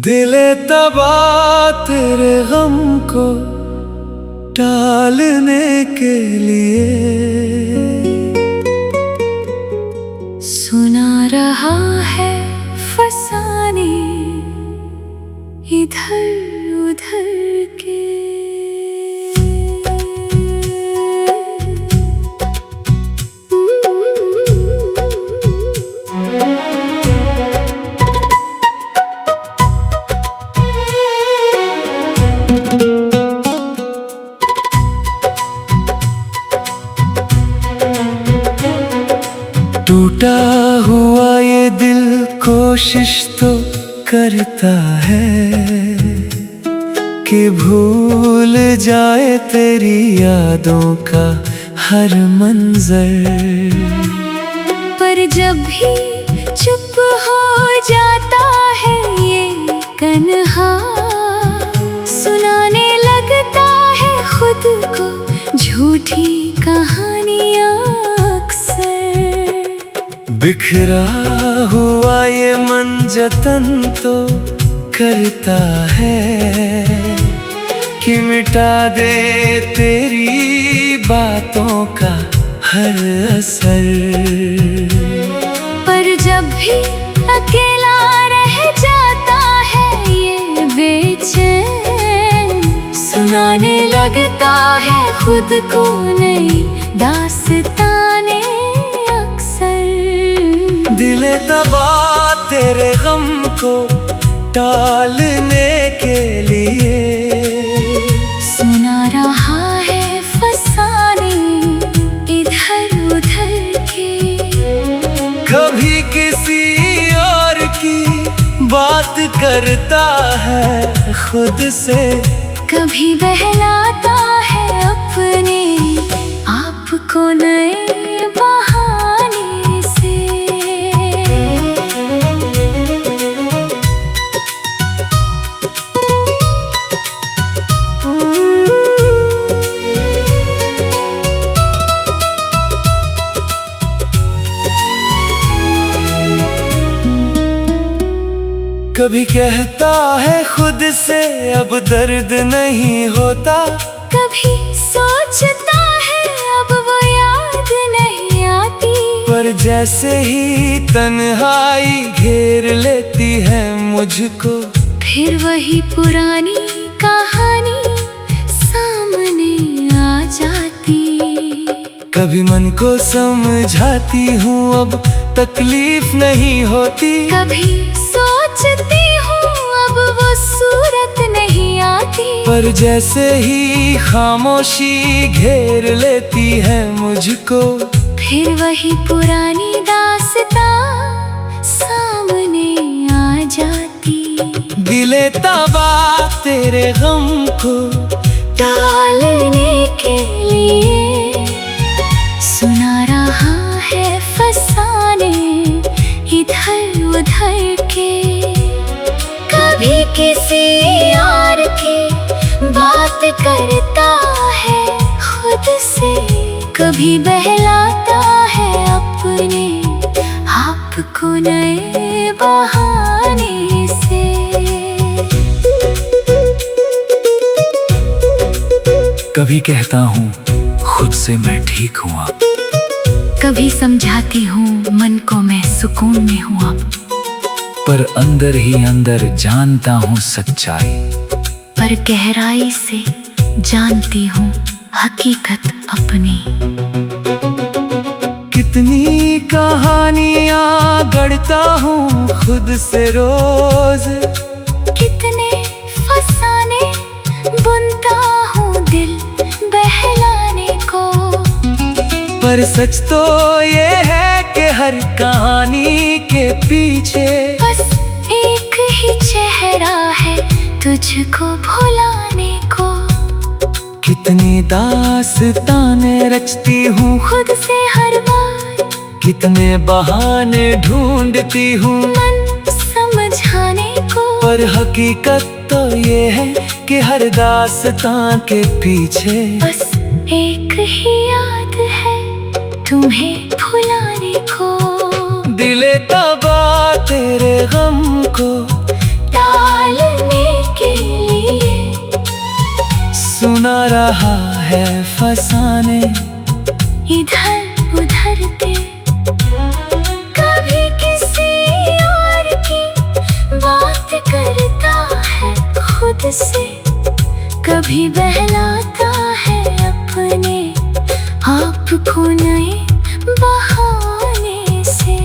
दिले तबा तेरे गम को टालने के लिए सुना रहा है फसाने इधर उधर के। टूटा हुआ ये दिल कोशिश तो करता है कि भूल जाए तेरी यादों का हर मंजर, पर जब भी चुप हो जाता है ये कन्हा, सुनाने लगता है खुद को झूठी कहानियां। बिखरा हुआ ये मन जतन तो करता है कि मिटा दे तेरी बातों का हर असर, पर जब भी अकेला रह जाता है ये बेचैन, सुनाने लगता है खुद को नई दास्ताने। दिले तबा तेरे गम को टालने के लिए सुना रहा है फसाने इधर उधर के। कभी किसी और की बात करता है खुद से, कभी बहलाता है अपने आप को नए बहाने से। कभी कहता है खुद से अब दर्द नहीं होता, कभी सोचता है अब वो याद नहीं आती, पर जैसे ही तन्हाई घेर लेती है मुझको, फिर वही पुरानी कहानी सामने आ जाती। कभी मन को समझाती हूँ अब तकलीफ नहीं होती, कभी सोचती हूँ अब वो सूरत नहीं आती, पर जैसे ही खामोशी घेर लेती है मुझको, फिर वही पुरानी दास्तां सामने आ जाती। दिले तबा तेरे गम को टालने के लिए सुना रहा है फसाने इधर उधर के। कभी किसी और की बात करता है खुद से, कभी बहलाता है अपने आप को नए बहाने से। कभी कहता हूँ खुद से मैं ठीक हूँ अब, कभी समझाती हूँ मन को मैं सुकून में हूँ अब, पर अंदर ही अंदर जानता हूँ सच्चाई, पर गहराई से जानती हूँ हकीकत अपनी। कितनी कहानियाँ गढ़ता हूँ खुद से रोज, कितने फसाने बुनता हूँ दिल बहलाने को, पर सच तो ये है कि हर कहानी के पीछे बस एक ही चेहरा है तुझको भुलाने को। कितनी दास्तानें रचती हूँ खुद से हर बार, कितने बहाने ढूंढती हूँ मन समझाने को, पर हकीकत तो ये है कि हर दास्तां के पीछे बस एक ही याद है तुम्हें भुलाने को। दिले तबा तेरे गम को टालने के लिए सुना रहा है फसाने इधर उधर के। कभी किसी और की बात करता है खुद से, कभी बहलाता है अपने आप को नए बहाने से।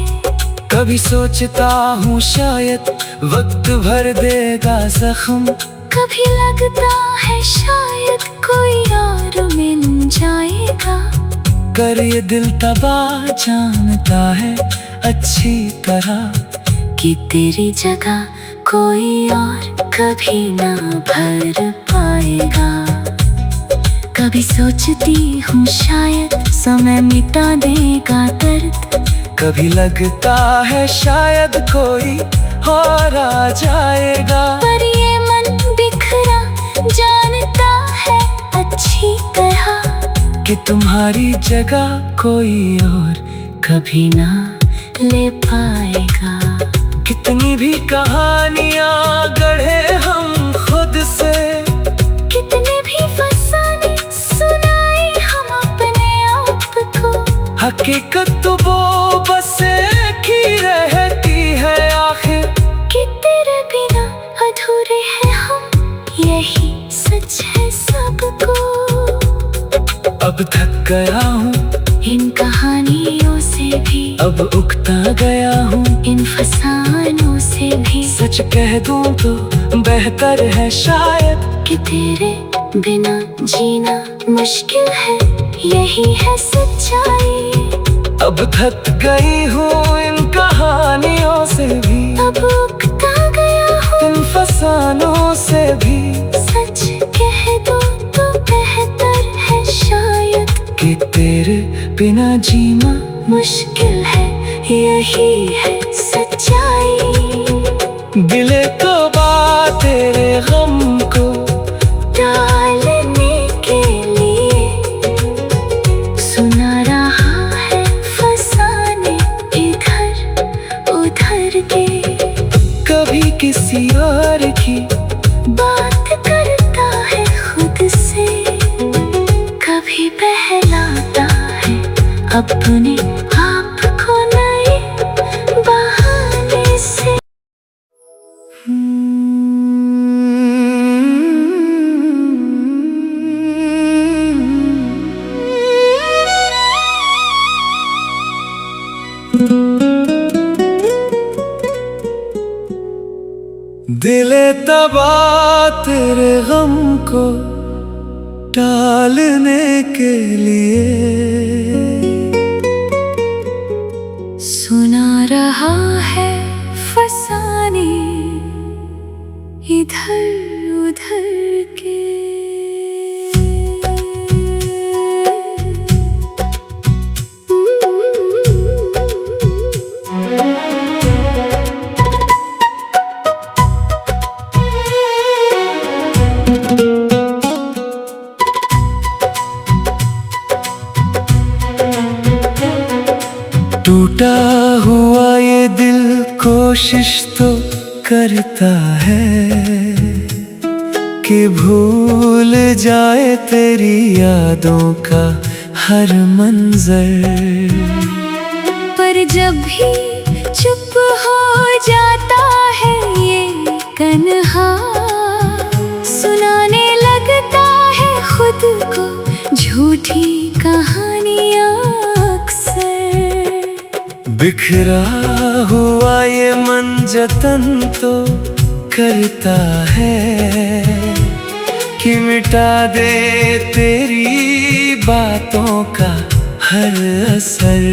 कभी सोचता हूँ शायद वक्त भर देगा जख्म, कभी लगता है शायद कोई और मिल जाएगा। कर ये दिल तबाह जानता है अच्छी तरह कि तेरी जगह कोई और कभी ना भर पाएगा। कभी सोचती हूँ शायद समय मिटा देगा दर्द, कभी लगता है शायद कोई और आ जाएगा। पर ये मन बिखरा जानता है अच्छी तरह कि तुम्हारी जगह कोई और कभी ना ले पाएगा। कितनी भी कहानियां गढ़े हम खुद से, कितने भी फसाने सुनाए हम अपने आप को, हकीकत तो वो बस एक ही रहती है आखिर। कि तेरे बिना अधूरे हैं हम, यही सच है सबको। अब थक गया हूँ इन कहानियों से भी, अब उकता गया हूँ इन फसानों से भी। सच कह दूँ तो बेहतर है शायद कि तेरे बिना जीना मुश्किल है, यही है सच्चाई। अब थक गई हूँ इन कहानियों से भी, अब उकता गया हूँ इन फसानों से भी। सच कह दो तो बेहतर है शायद कि तेरे बिना जीना मुश्किल है, यही है सच्चाई। दिले तौबा तेरे गम को टालने के लिए सुना रहा है फसाने इधर उधर के। कभी किसी और की बात करता है खुद से, कभी बहलाता है अपने आप को नए बहाने से। दिले तबा तेरे गम को टालने के लिए सुना रहा है फसाने इधर उधर के। टूटा हुआ ये दिल कोशिश तो करता है कि भूल जाए तेरी यादों का हर मंजर। पर जब भी चुप हो जाता है ये कन्हा, सुनाने लगता है खुद को झूठी कहानियाँ अक्सर। बिखरा हुआ ये मन जतन तो करता है कि मिटा दे तेरी बातों का हर असर।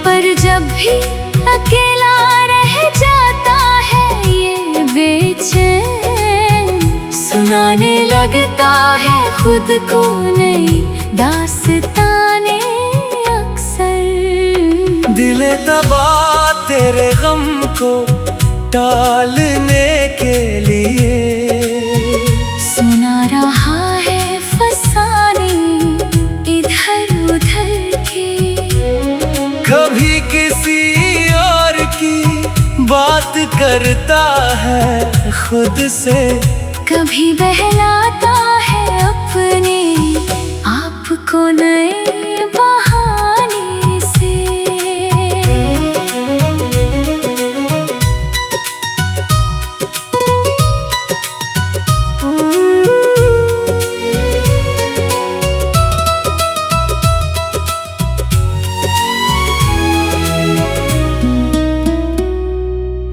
पर जब भी अकेला रह जाता है ये बेचैन, सुनाने लगता है खुद को नई दास्ताने अक्सर। दिले तबा तेरे गम को टालने के लिए। सुना रहा है फसाने इधर उधर के, कभी किसी और की बात करता है खुद से, कभी बहलाता है अपने आप को नए बहाने से।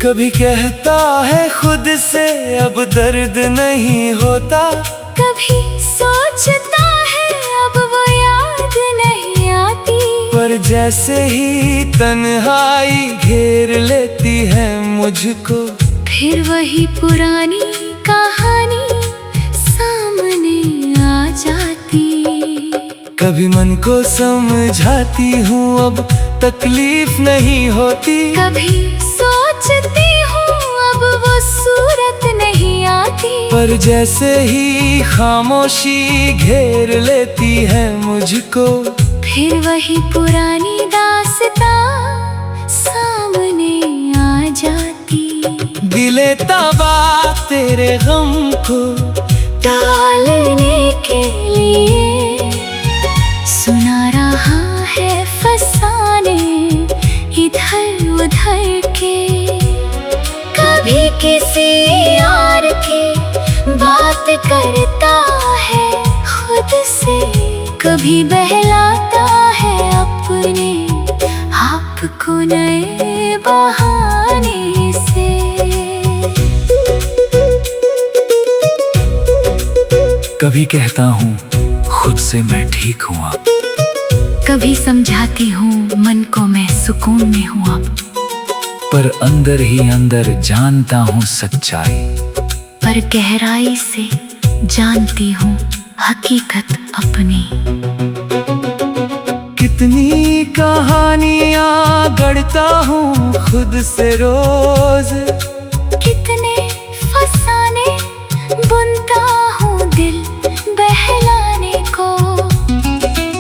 कभी कहता है खुद से अब दर्द नहीं होता, कभी सोचता है अब वो याद नहीं आती, पर जैसे ही तन्हाई घेर लेती है मुझको, फिर वही पुरानी कहानी सामने आ जाती। कभी मन को समझाती हूँ अब तकलीफ नहीं होती, कभी सोचती हूँ अब वो सूरत नहीं आती, पर जैसे ही खामोशी घेर लेती है मुझको, फिर वही पुरानी दास्तां सामने आ जाती। दिले तबा तेरे गम को टालने के लिए, सुना रहा है फसाने इधर उधर के, कभी किसी और की बात करता है खुद से, कभी बहलाता है अपने आप को नए बहाने से। कभी कहता हूँ खुद से मैं ठीक हूँ अब, कभी समझाती हूँ मन को मैं सुकून में हूँ अब, पर अंदर ही अंदर जानता हूँ सच्चाई, पर गहराई से जानती हूँ हकीकत अपनी। कितनी कहानियाँ गढ़ता हूँ खुद से रोज, कितने फसाने बुनता हूँ दिल बहलाने को,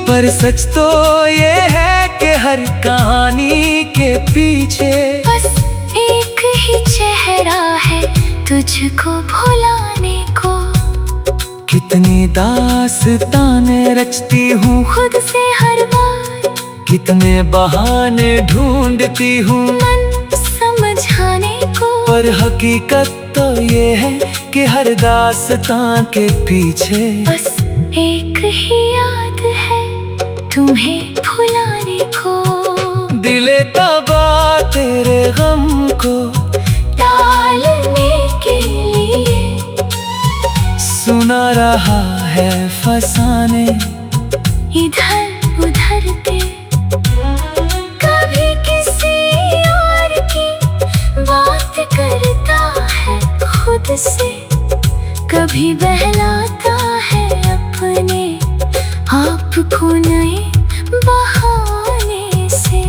पर सच तो ये है कि हर कहानी के पीछे बस एक ही चेहरा है तुझको भुलाने को। कितनी दास्तानें रचती हूँ खुद से हर बार, कितने बहाने ढूंढती हूँ मन समझाने को, पर हकीकत तो ये है कि हर दास्तां के पीछे बस एक ही याद है तुम्हें भुलाने को। दिले तबा तेरे गम को टालने के लिए, सुना रहा है फसाने इधर उधर के, कभी किसी और की बात करता है खुद से, कभी बहलाता है अपने आप को नए बहाने से।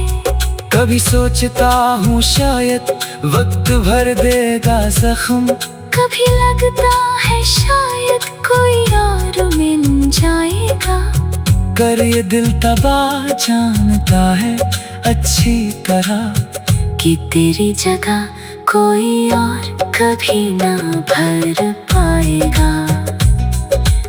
कभी सोचता हूँ शायद वक्त भर देगा जख्म, कभी लगता है शायद कोई और मिल जाएगा, कर ये दिल तबा जानता है अच्छी तरह कि तेरी जगह कोई और कभी ना भर पाएगा।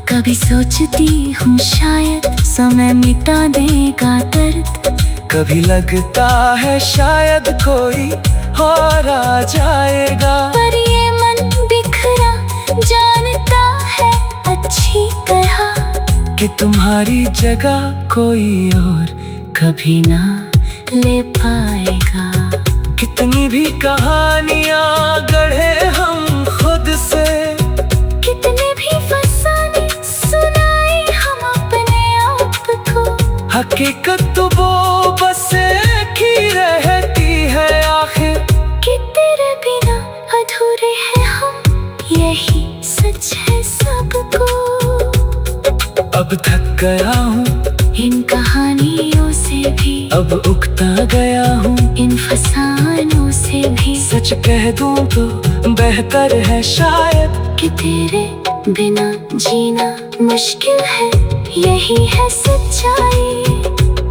कभी सोचती हूँ शायद समय मिटा देगा दर्द, कभी लगता है शायद कोई और आ जाएगा, पर ये मन बिखरा जानता है अच्छी तरह कि तुम्हारी जगह कोई और कभी ना ले पाएगा। कितनी भी कहानियाँ गढ़े हम खुद से, कितने भी फसाने सुनाए हम अपने आप को, हकीकत तो वो बस एक ही रहती है आखिर, कि तेरे बिना अधूरे हैं हम, यही सच है सबको। अब थक गया हूँ इन कहानियों से से भी अब उगता गया हूँ इन फसानों से भी। सच कह दूं तो बेहतर है शायद कि तेरे बिना जीना मुश्किल है, यही है सच्चाई।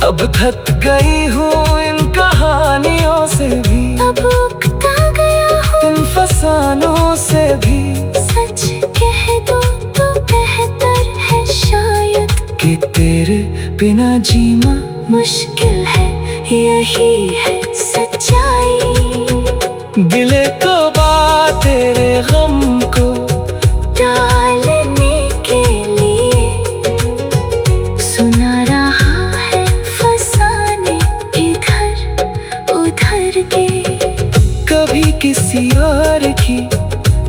अब थक गई हूँ इन कहानियों से भी, अब उगता गया हूँ इन फसानों से भी। सच कह दो तो बेहतर है शायद कि तेरे बिना जीना मुश्किल है, यही है सच्चाई। दिले तो बात तेरे गम को डालने के लिए सुना रहा है फसाने इधर उधर के। कभी किसी और की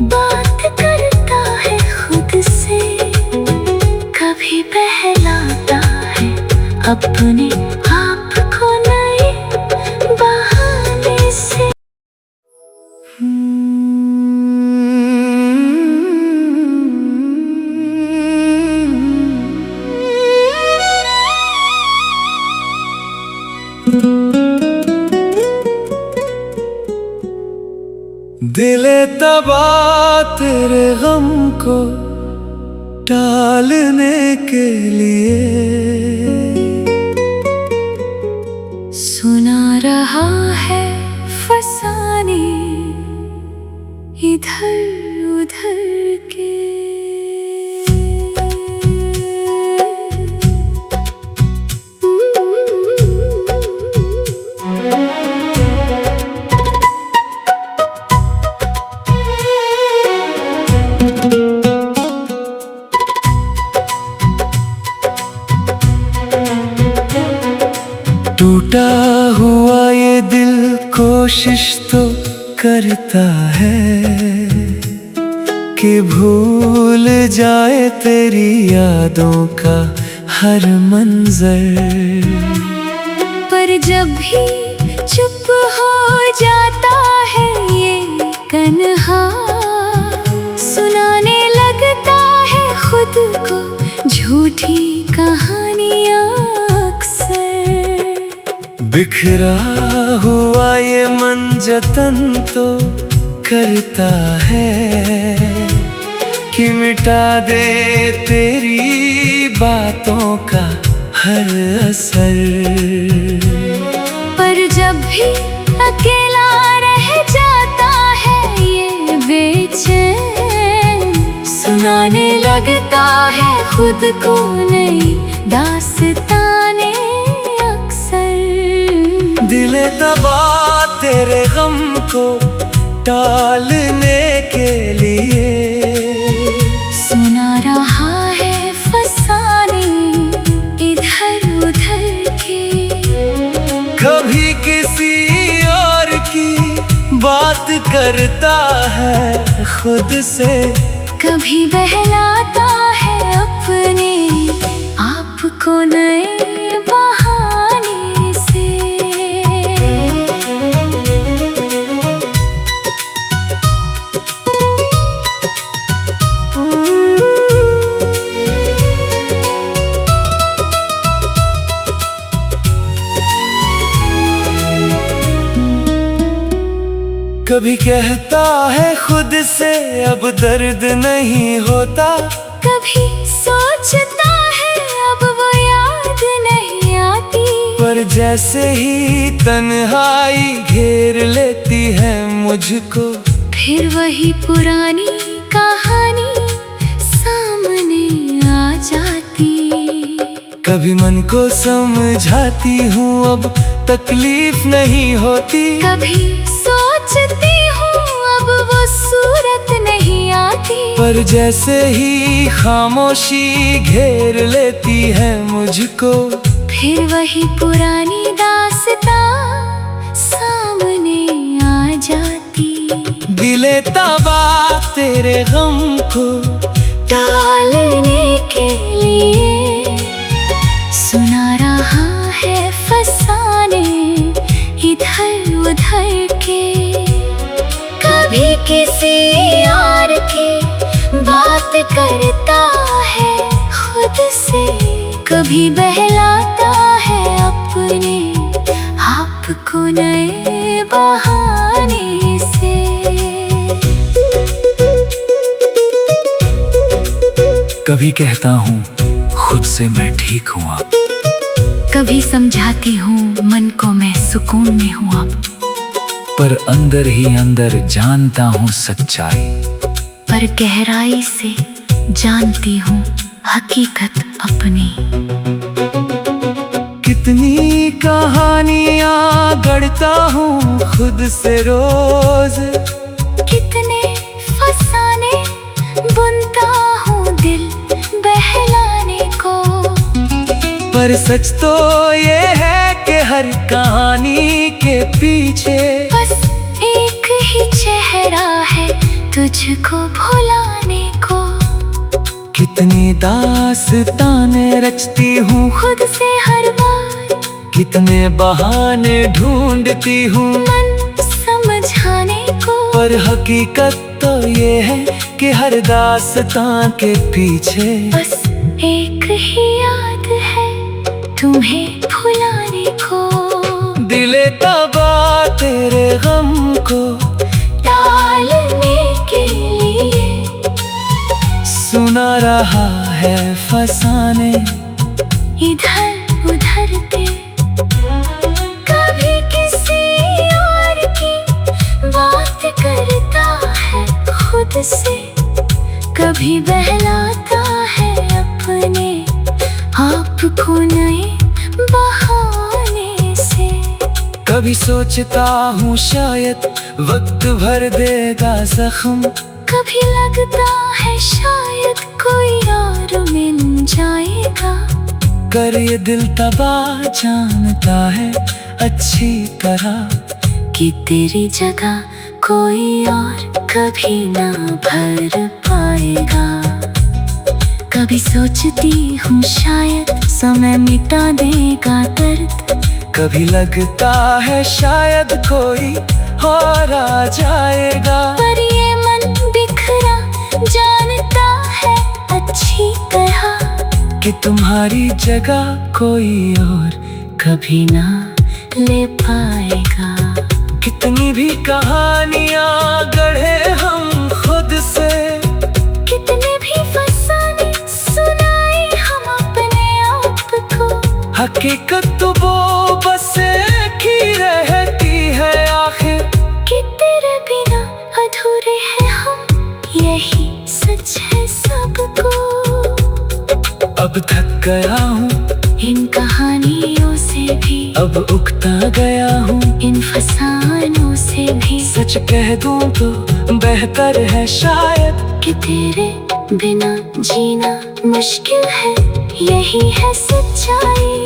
बात करता है खुद से, कभी बहलाता है अपने आप को नए बहाने से। दिले तबा तेरे गम को टालने के लिए सुना रहा है फसाने इधर उधर के। टूटा हुआ ये दिल कोशिश तो करता है कि भूल जाए तेरी यादों का हर मंजर। पर जब भी चुप हो जाता है ये कन्हा, सुनाने लगता है खुद को झूठी कहानियाँ अक्सर। बिखरा हुआ ये मन जतन तो करता है कि मिटा दे तेरी बातों का हर असर। पर जब भी अकेला रह जाता है ये बेचैन, सुनाने लगता है खुद को नई दास्ताने अक्सर। दिले दबा तेरे गम को टालने के लिए सुना रहा है फसाने इधर उधर के। कभी किसी और की बात करता है खुद से, कभी बहलाता है अपने आप को नए बहाने से। कभी कहता है खुद से अब दर्द नहीं होता, कभी सोचता है अब वो याद नहीं आती। पर जैसे ही तन्हाई घेर लेती है मुझको, फिर वही पुरानी कहानी सामने आ जाती। कभी मन को समझाती हूँ अब तकलीफ नहीं होती, कभी सोचती हूँ अब वो सूरत नहीं आती। पर जैसे ही खामोशी घेर लेती है मुझको, फिर वही पुरानी दास्तां सामने आ जाती। दिले तबा तेरे गम को टालने के लिए सुना रहा है फसाने इधर उधर के। कभी किसी और की बात करता है खुद से, कभी बहलाता है अपने अपने आपको नए बहाने से। कभी कहता हूँ खुद से मैं ठीक हूँ अब, कभी समझाती हूँ मन को मैं सुकून में हूँ अब, पर अंदर ही अंदर जानता हूँ सच्चाई, पर गहराई से जानती हूँ हकीकत अपनी। कितनी कहानियाँ गढ़ता हूँ खुद से रोज, कितने फसाने बुनता हूँ दिल बहलाने को, पर सच तो ये है कि हर कहानी के पीछे बस एक ही चेहरा है तुझको भुलाने को। कितनी दास्तानें रचती हूँ खुद से हर बार, कितने बहाने ढूंढती हूँ मन समझाने को, पर हकीकत तो ये है कि हर दास्तां के पीछे बस एक ही याद है तुम्हें भुलाने को। दिले तबा तेरे गम को टालने के लिए सुना रहा है फसाने इधर उधर के। कभी किसी और की बात करता है खुद से, कभी बहलाता है अपने आप को नए बहाने से। कभी सोचता हूँ शायद वक्त भर देगा जख्म, कभी लगता है शायद कोई और मिल जाएगा, कर ये दिल तबा जानता है अच्छी तरह कि तेरी जगह कोई और कभी ना भर पाएगा। कभी सोचती हूँ शायद समय मिटा देगा दर्द, कभी लगता है शायद कोई और आ जाएगा, पर ये मन बिखरा जानता है अच्छी तरह कि तुम्हारी जगह कोई और कभी ना ले पाएगा। कितनी भी कहानियाँ गढ़े हम खुद से, कितने भी फसाने सुनाए हम अपने आप को, हकीकत तो वो बस एक ही रहती है आखिर, कि तेरे बिना अधूरे हैं हम, यही सच है सबको। अब थक गया हूँ इन कहानियों से भी, अब उकता गया हूँ इन फसानों से भी, सच कह दूँ तो बेहतर है शायद कि तेरे बिना जीना मुश्किल है, यही है सच्चाई।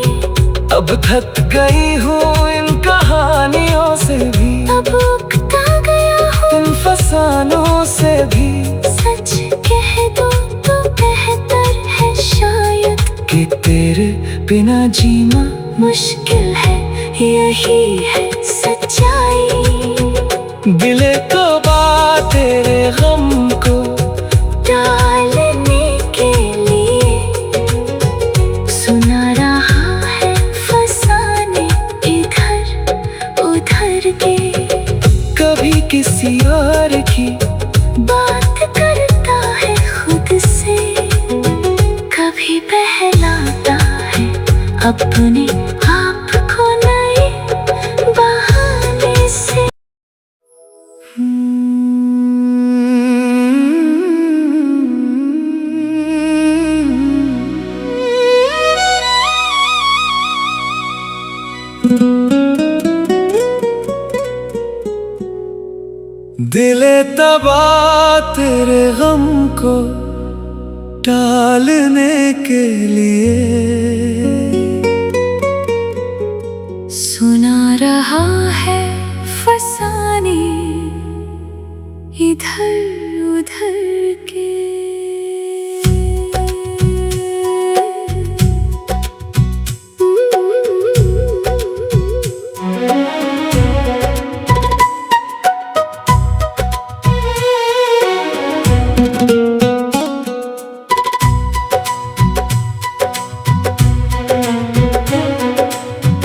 अब थक गई हूँ इन कहानियों से भी, अब उकता गया हूँ इन फसानों से भी, सच कह दो तो बेहतर है शायद कि तेरे बिना जीना मुश्किल है, यही है सच्चाई। दिले तो बात तेरे गम को टालने के लिए सुना रहा है फसाने इधर उधर के। कभी किसी और की बात करता है खुद से, कभी बहलाता है अपने आप को नए बहाने से। दिले तबा तेरे गम को टालने के लिए सुना रहा है फसाने इधर उधर के।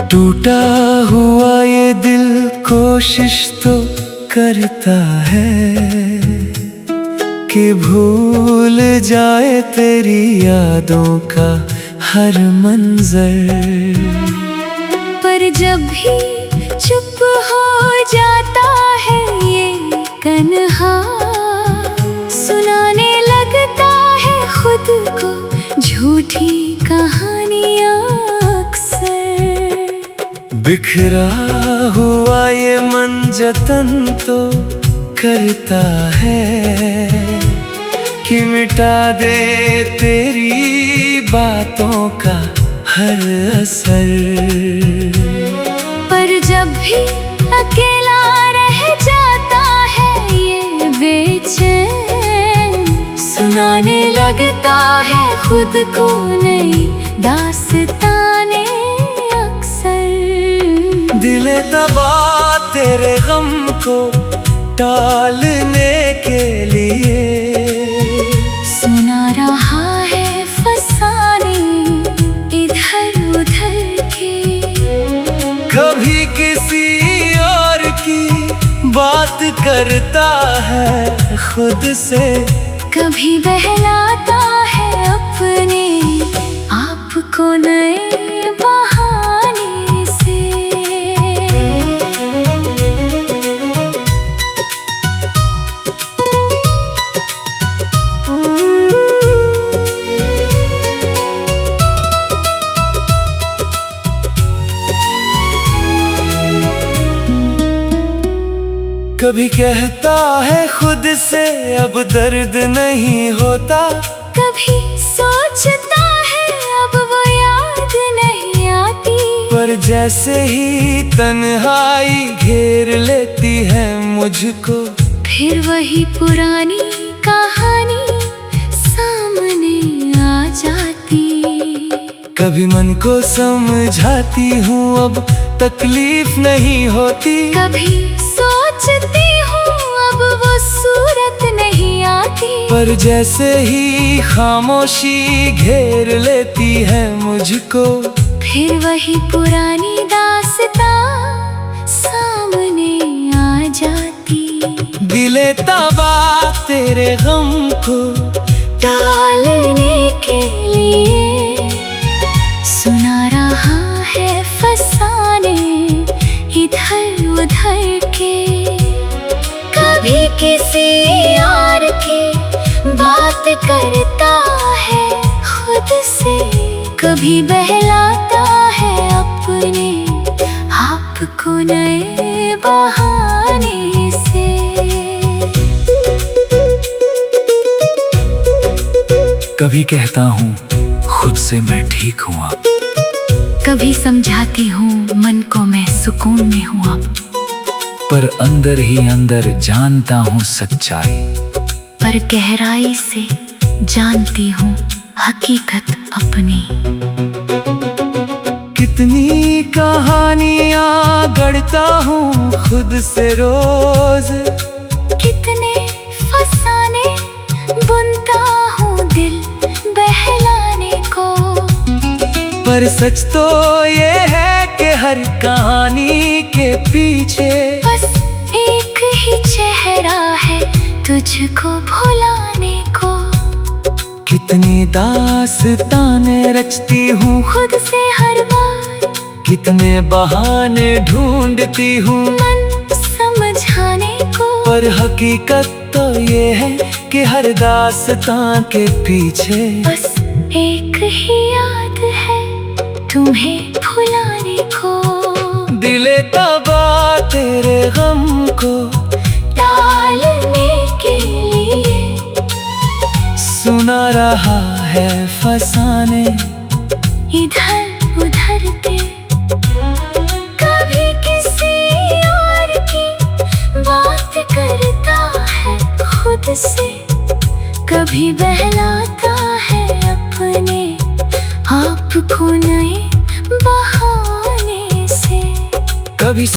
टूट कोशिश तो करता है कि भूल जाए तेरी यादों का हर मंजर। पर जब भी चुप हो जाता है ये कन्हा, सुनाने लगता है खुद को झूठी कहानियां अक्सर। बिखरा हुआ ये मन जतन तो करता है कि मिटा दे तेरी बातों का हर असर। पर जब भी अकेला रह जाता है ये बेचैन, सुनाने लगता है खुद को नई दास्ताने अक्सर। दिले दबा तेरे गम को टालने के लिए सुना रहा है फसाने इधर उधर के। कभी किसी और की बात करता है खुद से, कभी बहलाता है अपने आप को नए बहाने से। कभी कहता है खुद से अब दर्द नहीं होता, कभी सोचता है अब वो याद नहीं आती। पर जैसे ही तन्हाई घेर लेती है मुझको, फिर वही पुरानी कहानी सामने आ जाती। कभी मन को समझाती हूँ अब तकलीफ नहीं होती, कभी सोचती हूँ अब वो सूरत नहीं आती। पर जैसे ही खामोशी घेर लेती है मुझको, फिर वही पुरानी दास्तां सामने आ जाती। दिले तबा तेरे गम को टालने के लिए सुना रहा है फसाने इधर उधर के। कभी किसी और की बात करता है खुद से, कभी बहलाता है अपने आप को नए बहाने से। कभी कहता हूँ खुद से मैं ठीक हूँ अब, कभी समझाती हूँ मन को मैं सुकून में हूँ अब। पर अंदर ही अंदर जानता हूँ सच्चाई, पर गहराई से जानती हूँ हकीकत अपनी। कितनी कहानियाँ गढ़ता हूँ खुद से रोज, कितने फसाने बुनता हूँ दिल बहलाने को। पर सच तो ये है कि हर कहानी के पीछे बस एक ही चेहरा है तुझको भुलाने को। कितनी दास्तानें रचती हूँ खुद से हर बार, कितने बहाने ढूंढती हूँ मन समझाने को। पर हकीकत तो ये है कि हर दास्तां के पीछे बस एक ही याद है तुम्हें भुलाने को। दिले तबा तेरे गम को टालने के लिए सुना रहा है फसाने इधर उधर के। कभी किसी और की बात करता है खुद से, कभी बहलाता है अपने आप को नए बहाने से। कभी